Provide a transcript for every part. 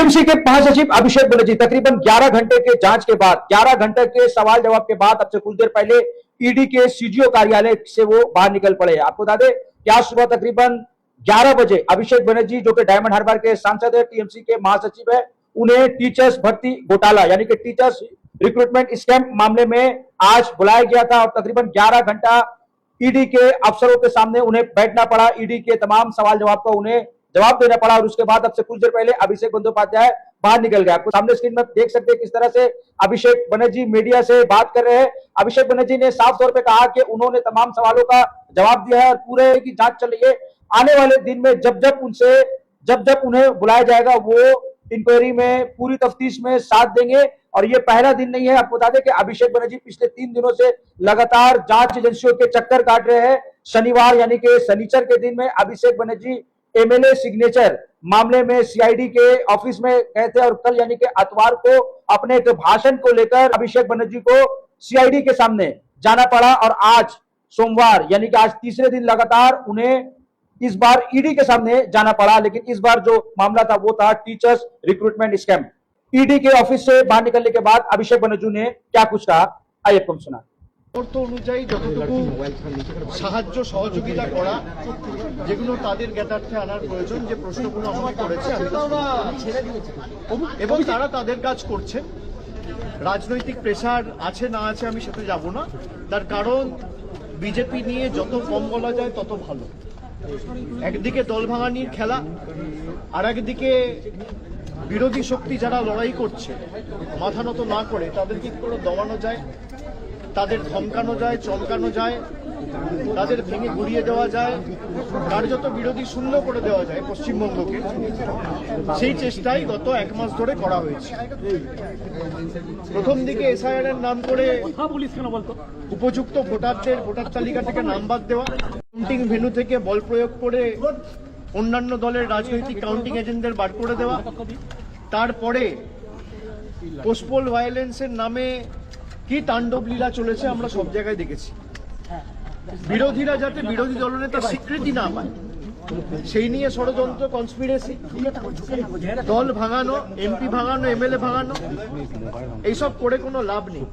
TMC के महासचिव अभिषेक बनर्जी तकरीबन 11 घंटे के जांच के बाद, 11 घंटे के सवाल जवाब के बाद अब से कुछ देर पहले ईडी के सीजीओ कार्यालय से वो बाहर निकल पड़े। आपको बता दें कि आज सुबह तकरीबन 11 बजे अभिषेक बनर्जी, जो कि डायमंड हार्बर के सांसद है, टीएमसी के महासचिव है, उन्हें टीचर्स भर्ती घोटाला यानी कि टीचर्स रिक्रूटमेंट स्कैम मामले में आज बुलाया गया था और तकरीबन 11 घंटा ईडी के अफसरों के सामने उन्हें बैठना पड़ा। ईडी के तमाम सवाल जवाब का उन्हें जवाब देना पड़ा और उसके बाद अब से कुछ देर पहले अभिषेक बंदोपाध्याय बाहर निकल गए। आपको सामने स्क्रीन में देख सकते हैं किस तरह से अभिषेक बनर्जी मीडिया से बात कर रहे हैं। अभिषेक बनर्जी ने साफ तौर पे कहा कि उन्होंने तमाम सवालों का जवाब दिया है और पूरे की जांच चल रही है। आने वाले दिन में जब जब उन्हें बुलाया जाएगा वो इंक्वायरी में पूरी तफ्तीश में साथ देंगे और ये पहला दिन नहीं है। आपको बता दें कि अभिषेक बनर्जी पिछले 3 दिनों से लगातार जांच एजेंसियों के चक्कर काट रहे हैं। शनिवार यानी कि शनिचर के दिन में अभिषेक बनर्जी एमएलए सिग्नेचर मामले में सीआईडी के ऑफिस में गए थे और कल यानी कि इतवार को अपने एक भाषण को लेकर अभिषेक बनर्जी को सीआईडी के सामने जाना पड़ा और आज सोमवार यानी कि आज तीसरे दिन लगातार उन्हें इस बार ईडी के सामने जाना पड़ा। लेकिन इस बार जो मामला था वो था टीचर्स रिक्रूटमेंट स्कैम। ईडी के ऑफिस से बाहर निकलने के बाद अभिषेक बनर्जी ने क्या कुछ कहा, आइए आपको सुना। অর্থ অনুযায়ী যতটুকু সাহায্য সহযোগিতা করা, যেগুলো তাদের জ্ঞাতার্থে আনার প্রয়োজন, যে প্রশ্নগুলো আমাকে করেছে এবং তারা তাদের কাজ করছে। রাজনৈতিক প্রেসার আছে না আছে আমি সেটা যাব না, তার কারণ বিজেপি নিয়ে যত কম বলা যায় তত ভালো। একদিকে দল ভাঙানির খেলা, আর একদিকে বিরোধী শক্তি যারা লড়াই করছে মাথা নত না করে তাদেরকে কি করে দমানো যায়, তাদের ধমকানো যায়, চমকানো যায়, তাদের ভেঙে গুড়িয়ে দেওয়া যায়, কার্যত বিরোধী শূন্য করে দেওয়া যায় পশ্চিমবঙ্গকে, সেই চেষ্টাই গত 1 মাস ধরে করা হয়েছে। প্রথম দিকে এসআইআর এর নাম করে উপযুক্ত ভোটারদের ভোটার তালিকা থেকে নাম বাদ দেওয়া, কাউন্টিং ভেন্যু থেকে বল প্রয়োগ করে অন্যান্য দলের রাজনৈতিক কাউন্টিং এজেন্টদের বার করে দেওয়া, তারপরে পোস্টপোল ভায়োলেন্সের নামে কি তাণ্ডব লীলা চলেছে আমরা সব জায়গায় দেখেছি। বিরোধীরা যাতে বিরোধী দলনেতার স্বীকৃতি না পায় সেই নিয়ে ষড়যন্ত্র, কনস্পিরেসি, দল ভাঙানো, এমপি ভাঙানো, এমএলএ ভাঙানো, এইসব করে কোনো লাভ নেই।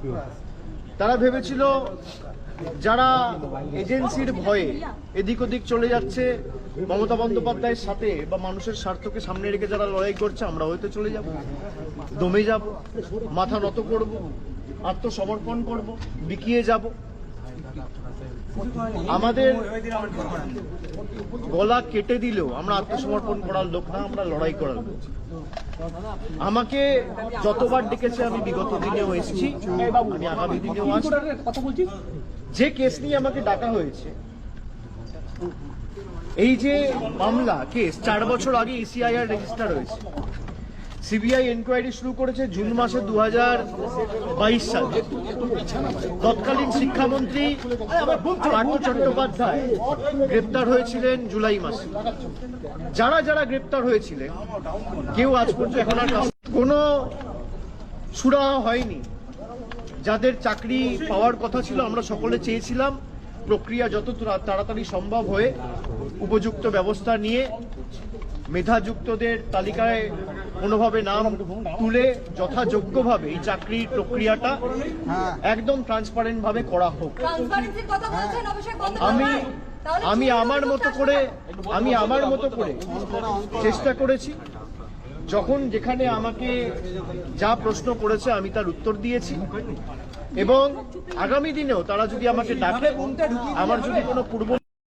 তারা ভেবেছিল যারা এজেন্সির ভয়ে এদিক ওদিক চলে যাচ্ছে মমতা বন্দ্যোপাধ্যায়ের সাথে বা মানুষের স্বার্থকে সামনে রেখে যারা লড়াই করছে, আমরা হয়তো চলে যাব, দমে যাব, মাথা নত করব, আত্মসমর্পণ করব, বিকিয়ে যাব। আমাদের গলা কেটে দিলেও আমরা আত্মসমর্পণ করার লোক না, আমরা লড়াই করার লোক। আমাকে যতবার ডেকেছে আমি বিগত দিনেও এসেছি, আমি আগামী দিনেও আসছি। যে কেস নিয়ে আমাকে ডাকা হয়েছে, এই যে মামলা কেস 4 বছর আগে ইসিআইআর রেজিস্টার হয়েছে, সিবিআই এনকোয়ারি শুরু করেছে জুন মাসে 2022 সালে। তৎকালীন শিক্ষামন্ত্রী পার্থ চট্টোপাধ্যায় গ্রেপ্তার হয়েছিলেন জুলাই মাসে। যারা যারা গ্রেপ্তার হয়েছিলেন কেউ আজ পর্যন্ত এখন আর কোনো সুরাহা হয়নি। যাদের চাকরি পাওয়ার কথা ছিল, আমরা সকলে চেয়েছিলাম প্রক্রিয়া যত তাড়াতাড়ি সম্ভব হয়ে উপযুক্ত ব্যবস্থা নিয়ে মেধাযুক্তদের তালিকায় কোনোভাবে নাম তুলে যথাযোগ্যভাবে এই চাকরির প্রক্রিয়াটা একদম ট্রান্সপারেন্ট ভাবে করা হোক। আমি আমার মতো করে চেষ্টা করেছি। যখন যেখানে আমাকে যা প্রশ্ন করেছে আমি তার উত্তর দিয়েছি এবং আগামী দিনেও তারা যদি আমাকে ডাকে, আমার যদি কোনো পূর্ব